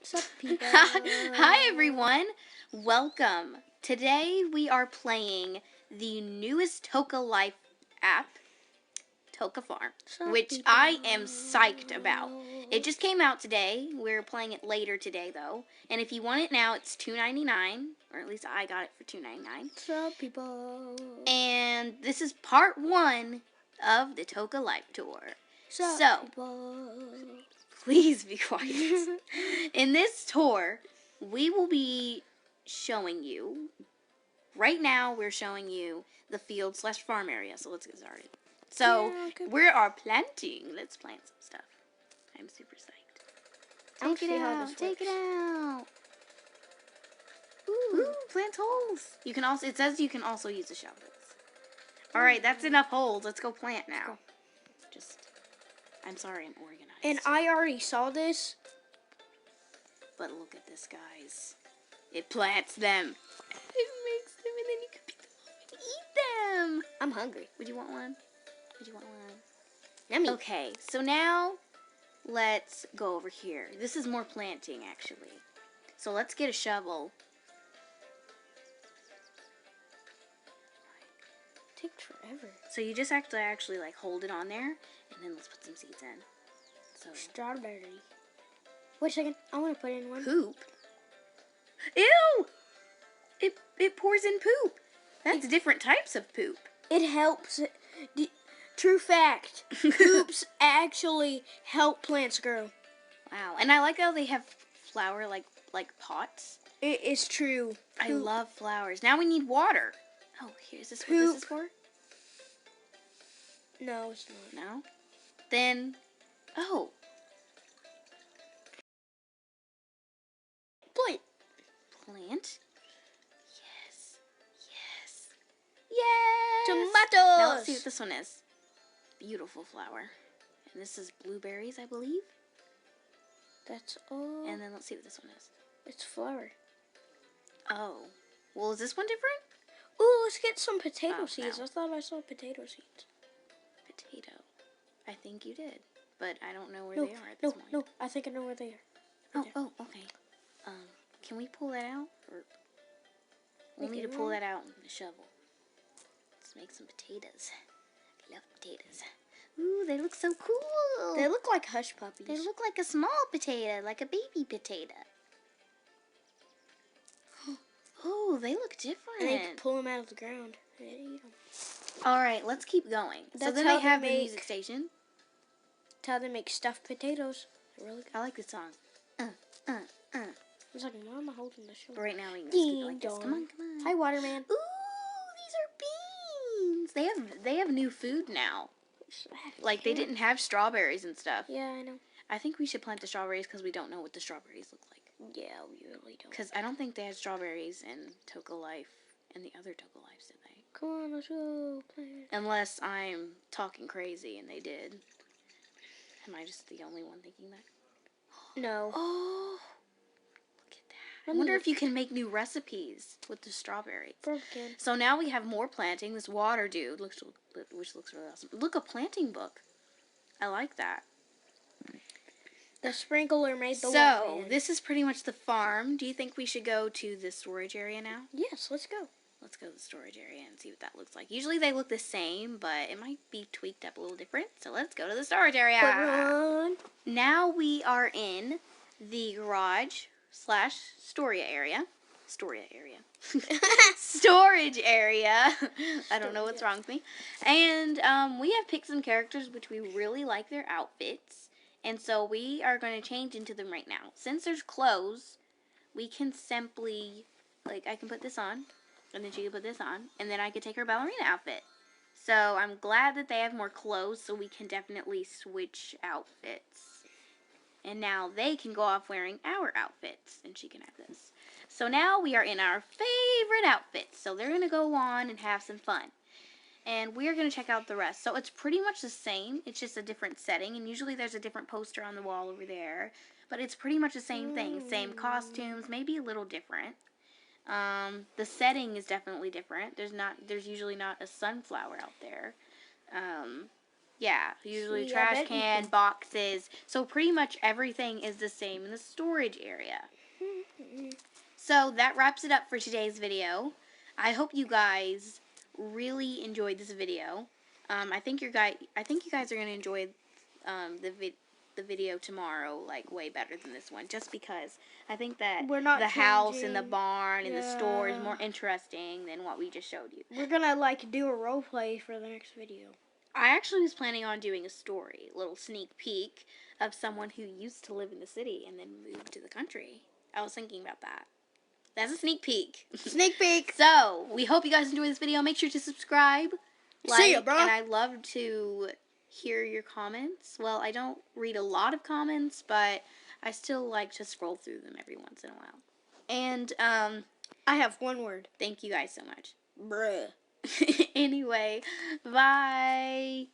Sup, people? Hi, everyone. Welcome. Today we are playing the newest Toca Life app, Toca Farm, which I am psyched about. It just came out today. We're playing it later today, though. And if you want it now, it's $2.99, or at least I got it for $2.99. Sup, people? And this is part 1 of the Toca Life tour. Sup, people? Please be quiet. In this tour, we will be showing you, right now we're showing you the field/farm area, so let's get started. So, we are planting. Let's plant some stuff. I'm super psyched. Take it out. Take it out. Ooh, plant holes. You can also, it says you can also use the shovels. Alright, that's enough holes. Let's go plant now. I'm sorry, I'm organized. And I already saw this. But look at this, guys. It plants them. It makes them, and then you can pick them up and eat them. I'm hungry. Would you want one? Would you want one? Yummy. Okay, so now let's go over here. This is more planting, actually. So let's get a shovel. It takes forever. So you just have to actually like hold it on there, and then let's put some seeds in. So strawberry. Wait a second. I want to put in one. Poop. Ew! It pours in poop. That's different types of poop. It helps. True fact. Poops actually help plants grow. Wow. And I like how they have flower like pots. It is true. I love flowers. Now we need water. Oh, here's this. What this is for? No, it's not. No? Then, oh. Plant. Yes. Yes. Yes. Tomatoes. Now let's see what this one is. Beautiful flower. And this is blueberries, I believe. That's all. And then let's see what this one is. It's flower. Oh. Well, is this one different? Ooh, let's get some potato seeds. No. I thought I saw potato seeds. Potato. I think you did. But I don't know where they are at this point. No, I think I know where they are. Oh, okay. Can we pull that out? Or we'll need to pull that out with the shovel. Let's make some potatoes. I love potatoes. Ooh, they look so cool. They look like hush puppies. They look like a small potato, like a baby potato. Oh, they look different. And they can pull them out of the ground and eat them. All right, let's keep going. That's so then how they have they the make- music station. That's how they make stuffed potatoes. They're really good. I like this song. It's like, why am I holding the shovel? But right now we can just keep it like this. Come on, come on. Hi, Waterman. Ooh, these are beans. They have new food now. Like they didn't have strawberries and stuff. Yeah, I know. I think we should plant the strawberries because we don't know what the strawberries look like. Yeah, we really don't. Because I don't think they had strawberries in Toca Life and the other Toca Lives, did they? Come on, let's go play. Unless I'm talking crazy and they did. Am I just the only one thinking that? No. Oh, look at that. I wonder if you can make new recipes with the strawberries. Broken. So now we have more planting. This water dude, which looks really awesome. Look, a planting book. I like that. The sprinkler made the So, this is pretty much the farm. Do you think we should go to the storage area now? Yes, let's go. Let's go to the storage area and see what that looks like. Usually they look the same, but it might be tweaked up a little different. So let's go to the storage area. Run. Now we are in the garage/storage area. Storage area. Storage area. I don't know what's wrong with me. And we have picked some characters which we really like their outfits. And so we are going to change into them right now. Since there's clothes, we can simply, like, I can put this on, and then she can put this on, and then I could take her ballerina outfit. So I'm glad that they have more clothes, so we can definitely switch outfits. And now they can go off wearing our outfits, and she can have this. So now we are in our favorite outfits. So they're going to go on and have some fun. And we're going to check out the rest. So it's pretty much the same. It's just a different setting. And usually there's a different poster on the wall over there. But it's pretty much the same thing. Same costumes, maybe a little different. The setting is definitely different. There's usually not a sunflower out there. Yeah, usually See, I trash bet you can, can. boxes. So pretty much everything is the same in the storage area. So that wraps it up for today's video. I hope you guys really enjoyed this video. I think you guys are gonna enjoy the video tomorrow like way better than this one, just because I think that We're not the house and the changing. barn and the store is Yeah. more interesting than what we just showed you. We're gonna like do a role play for the next video. I actually was planning on doing a story, a little sneak peek of someone who used to live in the city and then moved to the country. I was thinking about that. That's a sneak peek. Sneak peek. So, we hope you guys enjoyed this video. Make sure to subscribe, See ya, like, bro. and I'd love to hear your comments. Well, I don't read a lot of comments, but I still like to scroll through them every once in a while. And, I have one word. thank you guys so much. Bruh. Anyway, bye.